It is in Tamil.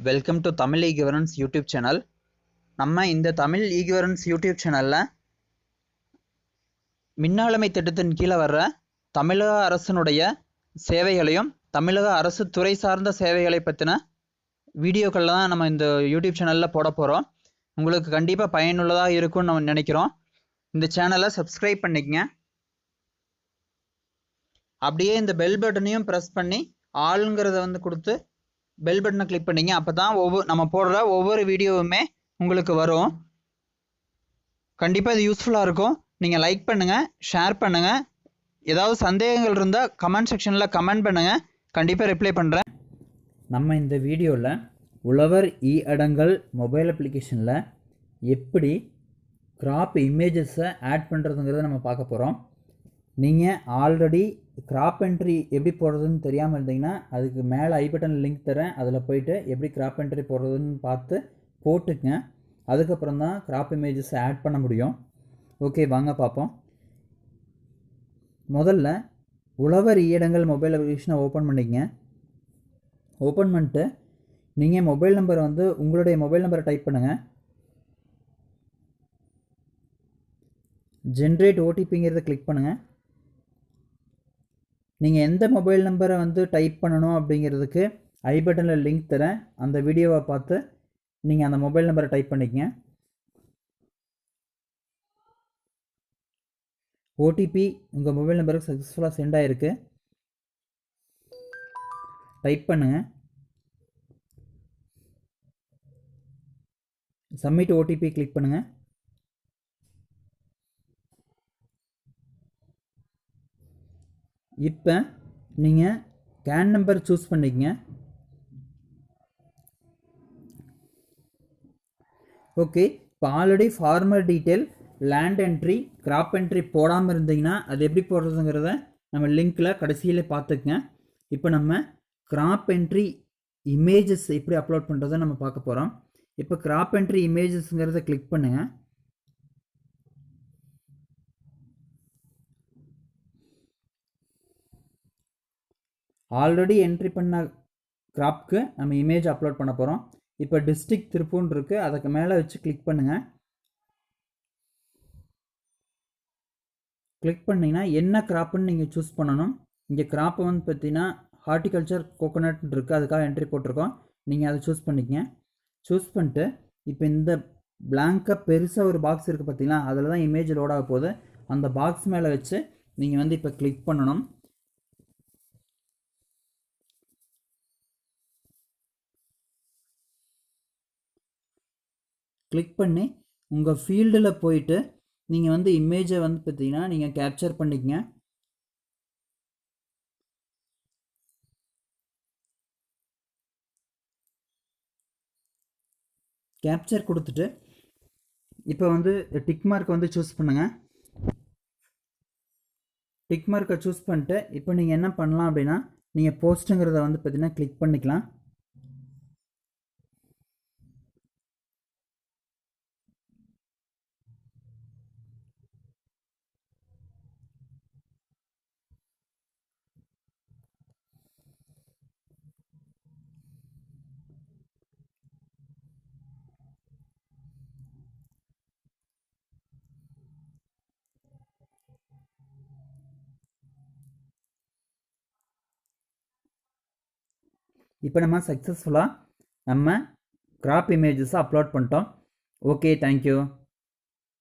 Welcome to Tamil e governance YouTube channel. நம்ம இந்த தமிழ் இ-கவர்னன்ஸ் யூடியூப் சேனலில் மின்னாளுமை திட்டத்தின் கீழே வர்ற தமிழக அரசினுடைய சேவைகளையும் தமிழக அரசு துறை சார்ந்த சேவைகளை பற்றின வீடியோக்கள் தான் நம்ம இந்த யூடியூப் சேனலில் போட போகிறோம். உங்களுக்கு கண்டிப்பாக பயனுள்ளதாக இருக்கும்னு நம்ம நினைக்கிறோம். இந்த சேனலை சப்ஸ்கிரைப் பண்ணிக்கங்க. அப்படியே இந்த பெல் பட்டனையும் ப்ரெஸ் பண்ணி ஆளுங்கிறத கொடுத்து பெல் பட்டனை கிளிக் பண்ணிங்க. அப்போ தான் நம்ம போடுற ஒவ்வொரு வீடியோவுமே உங்களுக்கு வரும். கண்டிப்பாக இது யூஸ்ஃபுல்லாக இருக்கும். நீங்கள் லைக் பண்ணுங்கள், ஷேர் பண்ணுங்கள். ஏதாவது சந்தேகங்கள் இருந்தால் கமெண்ட் செக்ஷனில் கமெண்ட் பண்ணுங்கள், கண்டிப்பாக ரிப்ளை பண்ணுறேன். நம்ம இந்த வீடியோவில் உழவர் அடங்கல் மொபைல் அப்ளிகேஷனில் எப்படி கிராப் இமேஜஸை ஆட் பண்ணுறதுங்கிறத நம்ம பார்க்க போகிறோம். நீங்கள் ஆல்ரெடி கிராப் என்ட்ரி எப்படி போடுறதுன்னு தெரியாமல் இருந்தீங்கன்னா அதுக்கு மேலே ஐ பட்டன் லிங்க் தரேன், அதில் போய்ட்டு எப்படி கிராப் என்ட்ரி போடுறதுன்னு பார்த்து போட்டுக்குங்க. அதுக்கப்புறம் தான் கிராப் இமேஜஸை ஆட் பண்ண முடியும். ஓகே, வாங்க பார்ப்போம். முதல்ல உழவர் இடங்கள் மொபைல் அப்ளிகேஷனை ஓப்பன் பண்ணிக்கங்க. ஓப்பன் பண்ணிட்டு நீங்கள் மொபைல் நம்பரை உங்களுடைய மொபைல் நம்பரை டைப் பண்ணுங்கள். ஜென்ரேட் ஓடிபிங்கிறத கிளிக் பண்ணுங்கள். நீங்கள் எந்த மொபைல் நம்பரை டைப் பண்ணணும் அப்படிங்கிறதுக்கு ஐ பட்டனில் லிங்க் தரேன், அந்த வீடியோவை பார்த்து நீங்கள் அந்த மொபைல் நம்பரை டைப் பண்ணிக்கங்க. ஓடிபி உங்கள் மொபைல் நம்பருக்கு சக்ஸஸ்ஃபுல்லாக சென்ட் ஆகிருக்கு. டைப் பண்ணுங்கள். சப்மிட் ஓடிபி கிளிக் பண்ணுங்கள். இப்போ நீங்கள் கேன் நம்பர் சூஸ் பண்ணிக்கங்க. ஓகே, இப்போ already farmer detail, land entry, crop entry போடாமல் இருந்தீங்கன்னா அது எப்படி போடுறதுங்கிறத நம்ம லிங்க்கில் கடைசியில் பார்த்துக்குங்க. இப்போ நம்ம கிராப் என்ட்ரி இமேஜஸ் எப்படி அப்லோட் பண்ணுறதை நம்ம பார்க்க போகிறோம். இப்போ கிராப் என்ட்ரி இமேஜஸ்ங்கிறத கிளிக் பண்ணுங்கள். ஆல்ரெடி என்ட்ரி பண்ண கிராப்க்கு நம்ம இமேஜ் அப்லோட் பண்ண போகிறோம். இப்போ டிஸ்ட்ரிக்ட் திருப்பூர் இருக்குது, அதுக்கு மேலே வச்சு கிளிக் பண்ணுங்கள். கிளிக் பண்ணிங்கன்னா என்ன கிராப்புன்னு நீங்கள் சூஸ் பண்ணணும். இங்கே கிராப்பை பார்த்தீங்கன்னா ஹார்டிகல்ச்சர் கோகோனட் இருக்குது, அதுக்காக என்ட்ரி போட்டிருக்கோம். நீங்கள் அதை சூஸ் பண்ணிக்கங்க. சூஸ் பண்ணிட்டு இப்போ இந்த பிளாங்காக பெருசாக ஒரு பாக்ஸ் இருக்குது பார்த்தீங்களா, அதில் தான் இமேஜ் லோட் ஆக போகுது. அந்த பாக்ஸ் மேலே வச்சு நீங்கள் இப்போ கிளிக் பண்ணணும். கிளிக் பண்ணி உங்கள் ஃபீல்டில் போயிட்டு நீங்கள் இமேஜை பார்த்தீங்கன்னா நீங்கள் கேப்சர் பண்ணிக்கங்க. கேப்சர் கொடுத்துட்டு இப்போ டிக் மார்க்கை சூஸ் பண்ணுங்கள். டிக் மார்க்கை சூஸ் பண்ணிட்டு இப்போ நீங்கள் என்ன பண்ணலாம் அப்படின்னா நீங்கள் போஸ்ட்டுங்கிறத பார்த்தீங்கன்னா கிளிக் பண்ணிக்கலாம். இப்போ நம்ம சக்ஸஸ்ஃபுல்லாக நம்ம கிராப் இமேஜஸை அப்லோட் பண்ணிட்டோம். Okay, thank you.